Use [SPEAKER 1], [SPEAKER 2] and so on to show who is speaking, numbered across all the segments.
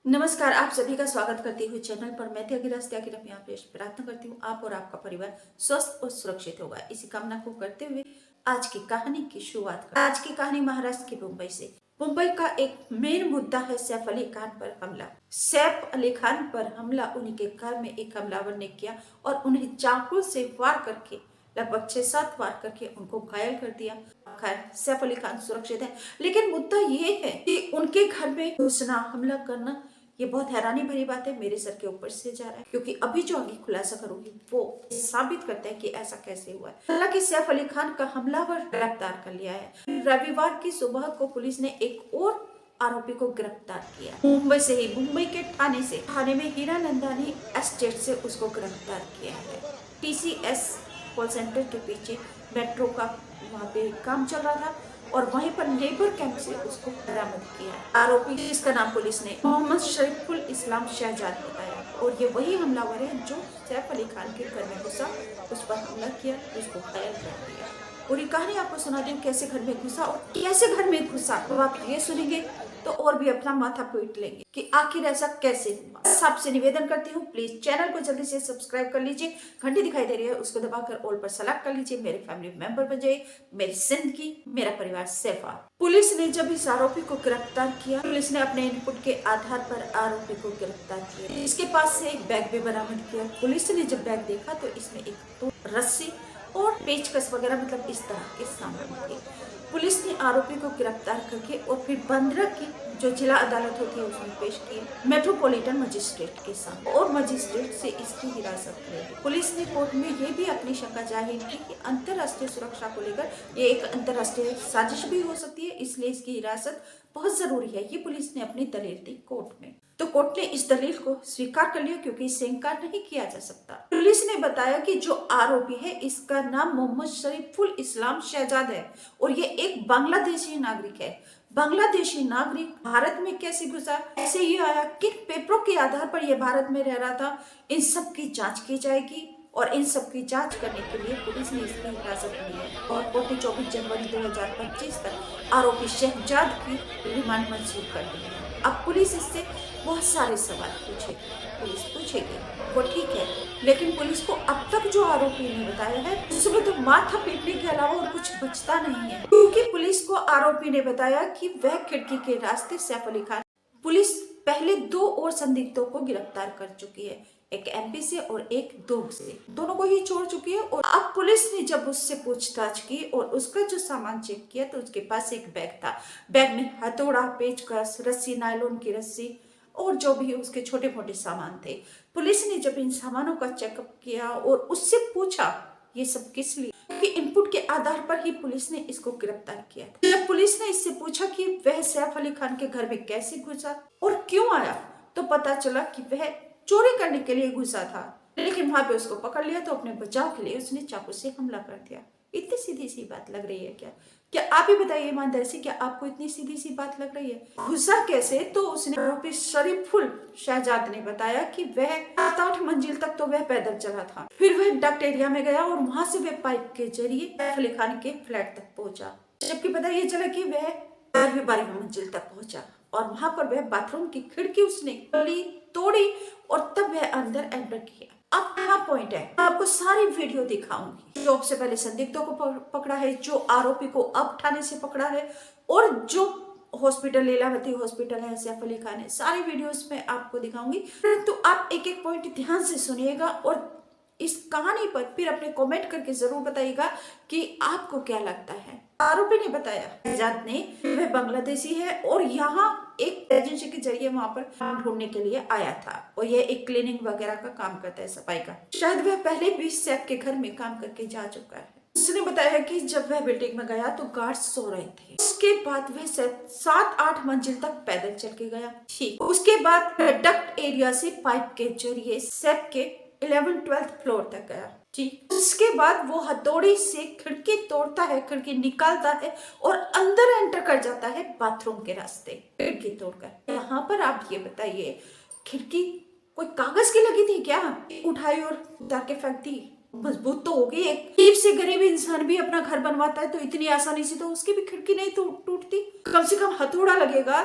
[SPEAKER 1] नमस्कार, आप सभी का स्वागत करती हूँ चैनल पर। मैं त्यागी यहाँ पे प्रार्थना करती हूँ आप और आपका परिवार स्वस्थ और सुरक्षित होगा, इसी कामना को करते हुए आज की कहानी की शुरुआत कर। आज की कहानी महाराष्ट्र की मुंबई से। मुंबई का एक मेन मुद्दा है सैफ अली खान पर हमला। सैफ अली खान पर हमला उन्हीं के घर में एक हमलावर ने किया और उन्हें चाकू से वार करके लगभग 6-7 वार करके उनको घायल कर दिया। खैर, सैफ अली खान सुरक्षित है, लेकिन मुद्दा ये है कि उनके घर में घुसना, हमला करना, ये बहुत हैरानी भरी बात है। मेरे सर के ऊपर से जा रहा है, क्योंकि अभी जो आगे खुलासा करूंगी वो साबित करता है कि ऐसा कैसे हुआ है। हालांकि सैफ अली खान का हमलावर गिरफ्तार कर लिया है। रविवार की सुबह को पुलिस ने एक और आरोपी को गिरफ्तार किया। मुंबई से ही, मुंबई के थाने में हीरा नंदानी एस्टेट से उसको गिरफ्तार किया है। TCS कॉल सेंटर के पीछे मेट्रो का वहाँ पे काम चल रहा था और वहीं पर लेबर कैंप से उसको बरामद किया। आरोपी, जिसका नाम पुलिस ने मोहम्मद शरीफुल इस्लाम शहजाद बताया, और ये वही हमलावर है जो सैफ अली खान के घर में घुसा, उस पर हमला किया, उसको घायल कर दिया। पूरी कहानी आपको सुना दूं, कैसे घर में घुसा और कैसे घर में घुसा। तो आप ये सुनेंगे तो और भी अपना माथा पीट लेंगे कि आखिर ऐसा कैसे हुआ। सबसे निवेदन करती हूँ, प्लीज चैनल को जल्दी से सब्सक्राइब कर लीजिए। घंटी दिखाई दे रही है, उसको दबाकर ऑल पर सेलेक्ट कर लीजिए। मेरे फैमिली मेंबर बन जाइए, मेरी जिंदगी, मेरा परिवार सेफा। पुलिस ने जब इस आरोपी को गिरफ्तार किया, पुलिस ने अपने इनपुट के आधार पर आरोपी को गिरफ्तार किया। इसके पास से एक बैग भी बरामद किया। पुलिस ने जब बैग देखा तो इसमें एक तो रस्सी और पेचकस वगैरह, मतलब इस तरह के सामान थे। पुलिस ने आरोपी को गिरफ्तार करके और फिर बांद्रा की जो जिला अदालत होती है उसमें पेश किया, मेट्रोपॉलिटन मजिस्ट्रेट के सामने, और मजिस्ट्रेट से इसकी हिरासत ली। पुलिस ने कोर्ट में ये भी अपनी शंका जाहिर की कि अंतर्राष्ट्रीय सुरक्षा को लेकर ये एक अंतर्राष्ट्रीय साजिश भी हो सकती है, इसलिए इसकी हिरासत बहुत जरूरी है। ये पुलिस ने अपनी दलील दी कोर्ट में, तो कोर्ट ने इस दलील को स्वीकार कर लिया, क्योंकि इससे इनकार नहीं किया जा सकता। पुलिस ने बताया कि जो आरोपी है इसका नाम मोहम्मद शरीफुल इस्लाम शहजाद है और ये एक बांग्लादेशी नागरिक है। बांग्लादेशी नागरिक भारत में कैसे घुसा, कैसे ये आया, किन पेपरों के आधार पर यह भारत में रह रहा था, इन सब की जांच की जाएगी। और इन सब की जांच करने के लिए पुलिस ने इसकी हिरासत ली है और कोर्ट ने 24 जनवरी 2025 तक आरोपी शहजाद की रिमांड मंजूर कर दी है। अब पुलिस इससे बहुत सारे सवाल पूछेगी, पुलिस पूछेगी, वो ठीक है, लेकिन पुलिस को अब तक जो आरोपी ने बताया है उसमें तो माथा पीटने के अलावा और कुछ बचता नहीं है। क्योंकि पुलिस को आरोपी ने बताया कि वह खिड़की के रास्ते सैफ अली खान, पुलिस पहले 2 और संदिग्धों को गिरफ्तार कर चुकी है, एक MP से और एक दुर्ग से, दोनों को ही छोड़ चुकी है। और अब पुलिस ने जब उससे पूछताछ की और उसका जो सामान चेक किया तो उसके पास एक बैग था। बैग में हथौड़ा, पेचकस, रस्सी, नायलॉन की रस्सी और जो भी उसके छोटे मोटे सामान थे। पुलिस ने जब इन सामानों का चेकअप किया और उससे पूछा ये सब किस लिए, कि इनपुट के आधार पर ही पुलिस ने इसको गिरफ्तार किया था। जब पुलिस ने इससे पूछा कि वह सैफ अली खान के घर में कैसे घुसा और क्यों आया, तो पता चला कि वह चोरी करने के लिए घुसा था, लेकिन वहां पे उसको पकड़ लिया तो अपने बचाव के लिए उसने चाकू से हमला कर दिया। इतनी सीधी सी बात लग रही है क्या? क्या आप ही बताइए ईमानदारी से, क्या आपको इतनी सीधी सी बात लग रही है? घुसा कैसे? तो उसने आरोपी शरीफुल शहजाद ने बताया कि वह 7-8 मंजिल तक तो वह पैदल चला था, फिर वह डक्ट एरिया में गया और वहां से वह पाइप के जरिए सैफ अली खान के फ्लैट तक पहुंचा। जबकि पता ये चला कि वह 12वीं मंजिल तक पहुंचा और वहां पर वह बाथरूम की खिड़की उसने खोली, तोड़ी और तब वह अंदर एंटर किया। अब क्या पॉइंट है, मैं आपको सारी वीडियो दिखाऊंगी। जो सबसे पहले संदिग्धों को पकड़ा है, जो आरोपी को अब थाने से पकड़ा है, और जो हॉस्पिटल, लीलावती हॉस्पिटल है, सैफ अली खान है, सारी वीडियोस में आपको दिखाऊंगी। परंतु आप एक एक पॉइंट ध्यान से सुनिएगा और इस कहानी पर फिर अपने कमेंट करके जरूर बताइएगा कि आपको क्या लगता है। आरोपी ने बताया शहजाद ने वह बांग्लादेशी है और यहाँ एक एजेंसी के जरिए वहां पर काम ढूंढने के लिए आया था और यह एक क्लीनिंग वगैरह का काम करता है, सफाई का। शायद वह पहले भी सैफ के घर में काम करके जा चुका है। उसने बताया कि जब वह बिल्डिंग में गया तो गार्ड सो रहे थे। उसके बाद वह 7-8 मंजिल तक पैदल चल के गया। ठीक, उसके बाद डक्ट एरिया से पाइप के जरिए सैफ के 11th-12th फ्लोर तक गया। ठीक, उसके बाद वो हथौड़ी से खिड़की तोड़ता है, खिड़की निकालता है और अंदर एंटर कर जाता है बाथरूम के रास्ते, खिड़की तोड़कर। यहाँ पर आप ये बताइए, खिड़की कोई कागज की लगी थी क्या? उठाई और उतार के फेंक दी? मजबूत तो होगी। एक गरीब से गरीब इंसान भी अपना घर बनवाता है तो इतनी आसानी से तो उसकी भी खिड़की नहीं टूटती। कम से कम हथौड़ा लगेगा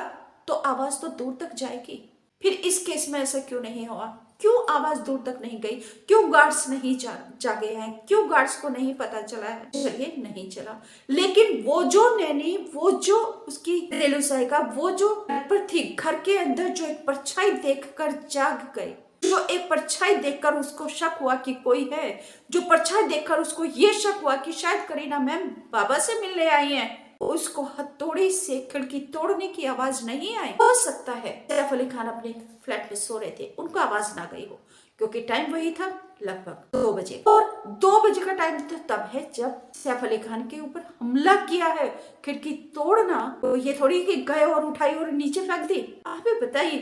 [SPEAKER 1] तो आवाज तो दूर तक जाएगी। फिर इस केस में ऐसा क्यों नहीं हुआ? क्यों आवाज दूर तक नहीं गई? क्यों गार्ड्स नहीं जागे हैं? क्यों गार्ड्स को नहीं पता चला है? चलिए नहीं चला, लेकिन वो जो नैनी, वो जो उसकी घरेलू सहायिका, वो जो पर थी, घर के अंदर जो एक परछाई देखकर जाग गई, जो एक परछाई देखकर उसको शक हुआ कि कोई है, जो परछाई देखकर उसको ये शक हुआ कि शायद करीना मैम बाबा से मिलने आई हैं, उसको हथौड़े से खिड़की तोड़ने की आवाज नहीं आई। हो सकता है सैफ अली खान अपने फ्लैट में सो रहे थे, उनको आवाज ना गई हो, क्योंकि टाइम वही था लगभग 2 बजे, और 2 बजे का टाइम तो तब है जब सैफ अली खान के ऊपर हमला किया है। खिड़की तोड़ना तो ये थोड़ी कि गए और उठाई और नीचे फेंक दी। आप ही बताइए,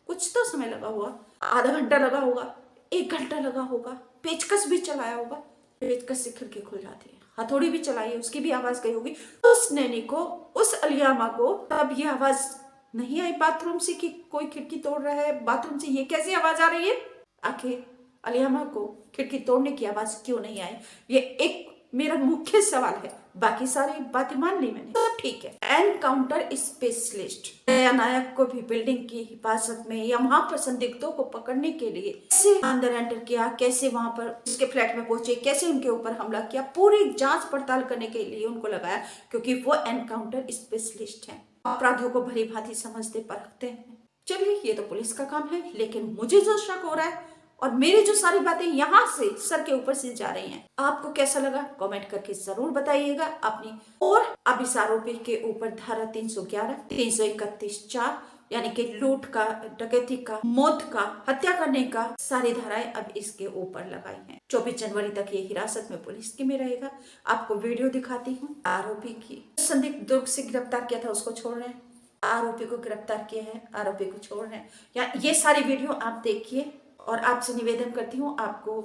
[SPEAKER 1] कुछ तो समय लगा होगा, आधा घंटा लगा होगा, 1 घंटा लगा होगा, पेचकस भी चलाया होगा, पेचकस से खिड़की खुल जाती है, हथौड़ी भी चलाई है, उसकी भी आवाज गई होगी। उस नैनी को, उस अलियामा को तब ये आवाज नहीं आई बाथरूम से कि कोई खिड़की तोड़ रहा है, बाथरूम से ये कैसी आवाज आ रही है? आखिर अलियामा को खिड़की तोड़ने की आवाज क्यों नहीं आई? ये एक मेरा मुख्य सवाल है। बाकी सारी बातें मान ली मैंने, सब ठीक है। एनकाउंटर स्पेशलिस्ट दया नायक को भी बिल्डिंग की हिफाजत में या वहां पर संदिग्धों को पकड़ने के लिए कैसे अंदर एंटर किया, कैसे वहां पर उसके फ्लैट में पहुंचे, कैसे उनके ऊपर हमला किया, पूरी जांच पड़ताल करने के लिए उनको लगाया, क्योंकि वो एनकाउंटर स्पेशलिस्ट है, अपराधियों को भली भांति समझते परखते हैं। चलिए ये तो पुलिस का काम है, लेकिन मुझे जो शक हो रहा है और मेरी जो सारी बातें यहाँ से सर के ऊपर से जा रही हैं, आपको कैसा लगा कमेंट करके जरूर बताइएगा अपनी। और अब इस आरोपी के ऊपर धारा 311, 331(4) यानी कि लूट का, डकैती का, मौत का, हत्या करने का, सारी धाराएं अब इसके ऊपर लगाई हैं। 24 जनवरी तक ये हिरासत में पुलिस की में रहेगा। आपको वीडियो दिखाती हूँ आरोपी की। संदिग्ध दुर्ग से गिरफ्तार किया था, उसको छोड़ रहे हैं, आरोपी को गिरफ्तार किया है, आरोपी को छोड़ रहे हैं। या ये सारी वीडियो आप देखिए और आपसे निवेदन करती हूँ, आपको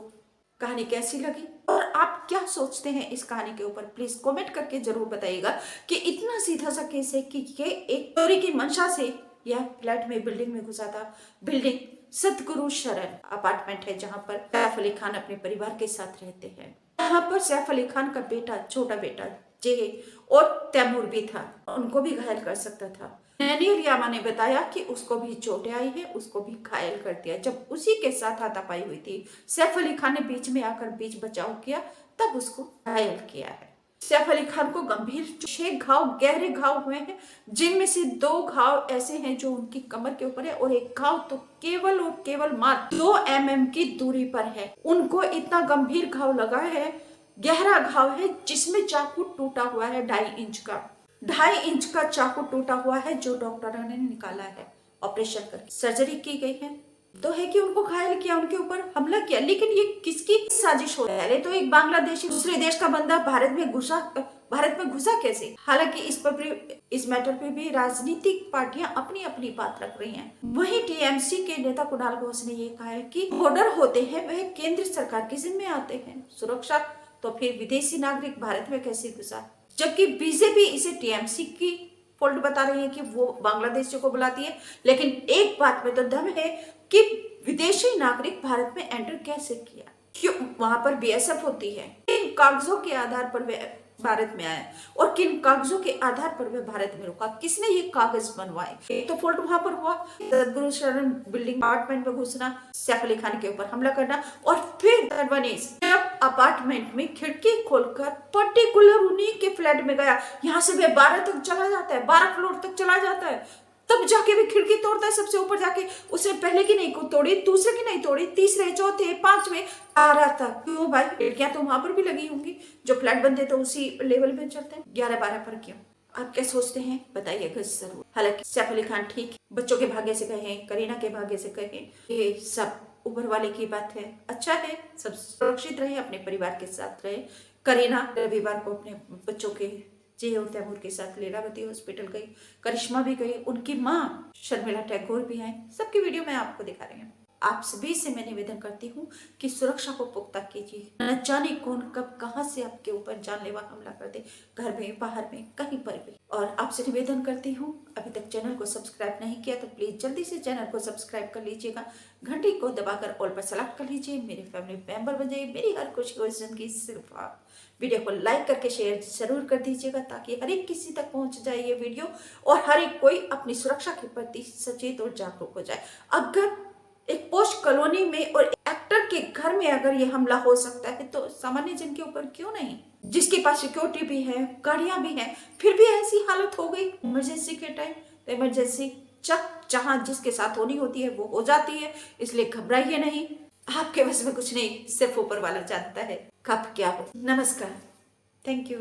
[SPEAKER 1] कहानी कैसी लगी और आप क्या सोचते हैं इस कहानी के ऊपर, प्लीज कमेंट करके जरूर बताइएगा कि इतना सीधा सा केस है कि ये एक चोरी की मंशा से यह फ्लैट में, बिल्डिंग में घुसा था। बिल्डिंग सतगुरु शरण अपार्टमेंट है, जहाँ पर सैफ अली खान अपने परिवार के साथ रहते हैं। यहाँ पर सैफ अली खान का बेटा, छोटा बेटा जे और तैमूर भी था, उनको भी घायल कर सकता था। नैनी अलियामा ने बताया कि उसको भी चोटें आई है, उसको भी घायल कर दिया। जब उसी के साथ हाथापाई हुई थी, सैफ अली खान ने बीच में आकर बीच बचाव किया, तब उसको घायल किया है। सैफ अली खान को गंभीर 6 घाव, गहरे घाव हुए हैं, जिनमें से 2 घाव ऐसे हैं जो उनकी कमर के ऊपर है, और एक घाव तो केवल और केवल मात्र 2 mm की दूरी पर है। उनको इतना गंभीर घाव लगा है, गहरा घाव है, जिसमें चाकू टूटा हुआ है 2.5 इंच का। 2.5 इंच का चाकू टूटा हुआ है, जो डॉक्टरों ने निकाला है, ऑपरेशन करके सर्जरी की गई है। तो है कि उनको घायल किया, उनके ऊपर हमला किया, लेकिन ये किसकी साजिश हो? पहले तो एक बांग्लादेशी दूसरे देश का बंदा भारत में घुसा कैसे? हालांकि इस मैटर पे भी राजनीतिक पार्टियां अपनी अपनी बात रख रही हैं। वहीं टीएमसी के नेता कुणाल घोष ने ये कहा है कि बॉर्डर होते हैं वह केंद्र सरकार के जिम्मे आते हैं, सुरक्षा तो फिर विदेशी नागरिक भारत में कैसे घुसा? जबकि बीजेपी इसे टीएमसी की फॉल्ट बता रही है कि वो बांग्लादेशियों को बुलाती है, लेकिन एक बात में तो दम है कि विदेशी नागरिक भारत में एंटर कैसे किया, क्यों वहां पर बीएसएफ होती है, किन कागजों के आधार पर वे भारत में आए और किन कागजों के आधार पर वे भारत में रुका, किसने ये कागज बनवाए? एक तो फॉल्ट वहां पर हुआ, सतगुरु शरण बिल्डिंग अपार्टमेंट में घुसना, सैफ अली खान के ऊपर हमला करना, और फिर जब अपार्टमेंट में खिड़की खोलकर पर्टिकुलर उन्हीं के फ्लैट में गया, यहाँ से वे 12 तक चला जाता है, 12 फ्लोर तक चला जाता है, तब जाके भी खिड़की तोड़ता है सबसे ऊपर जाके। उसने पहले की नहीं तोड़ी, दूसरे की नहीं तोड़ी, तीसरे, चौथे, 5वें आ रहा था। क्यों भाई? खिड़कियां तो वहां पर भी लगी होंगी, जो फ्लैट बनते तो उसी लेवल पे चलते हैं, 11-12 पर क्यों? आप क्या सोचते हैं बताइएगा जरूर। हालांकि सैफ अली खान ठीक, बच्चों के भाग्य से कहें, करीना के भाग्य से कहें, ये सब ऊपर वाले की बात है। अच्छा है, सब सुरक्षित रहे, अपने परिवार के साथ रहे। करीना रविवार को अपने बच्चों के जे और तैमूर के साथ लीलावती हॉस्पिटल गई, करिश्मा भी गई, उनकी माँ शर्मिला टैगोर भी आई। सबकी वीडियो मैं आपको दिखा रही हूँ। आप सभी से मैं निवेदन करती हूँ कि सुरक्षा को पुख्ता कीजिए। न जाने कौन कब कहां से आपके ऊपर जानलेवा हमला कर दे, घर में, बाहर में, कहीं पर भी। और आपसे निवेदन करती हूँ, अभी तक चैनल को सब्सक्राइब नहीं किया तो प्लीज जल्दी से चैनल को सब्सक्राइब कर लीजिएगा, घंटी को दबाकर ऑल पर सेलेक्ट कर लीजिए, मेरे फैमिली मेंबर बन जाइए। मेरी हर खुशी और जिंदगी सिर्फ आप। वीडियो को लाइक करके शेयर जरूर कर दीजिएगा ताकि हर एक किसी तक पहुंच जाए ये वीडियो और हर एक कोई अपनी सुरक्षा के प्रति सचेत और जागरूक हो जाए। अगर एक पोस्ट कॉलोनी में और एक्टर के घर में अगर ये हमला हो सकता है तो सामान्य जन के ऊपर क्यों नहीं, जिसके पास सिक्योरिटी भी है, गाड़ियां भी हैं, फिर भी ऐसी हालत हो गई इमरजेंसी के टाइम। तो इमरजेंसी जहां जिसके साथ होनी होती है वो हो जाती है, इसलिए घबराइए नहीं। आपके बस में कुछ नहीं, सिर्फ ऊपर वाला जानता है कब क्या हो। नमस्कार, थैंक यू।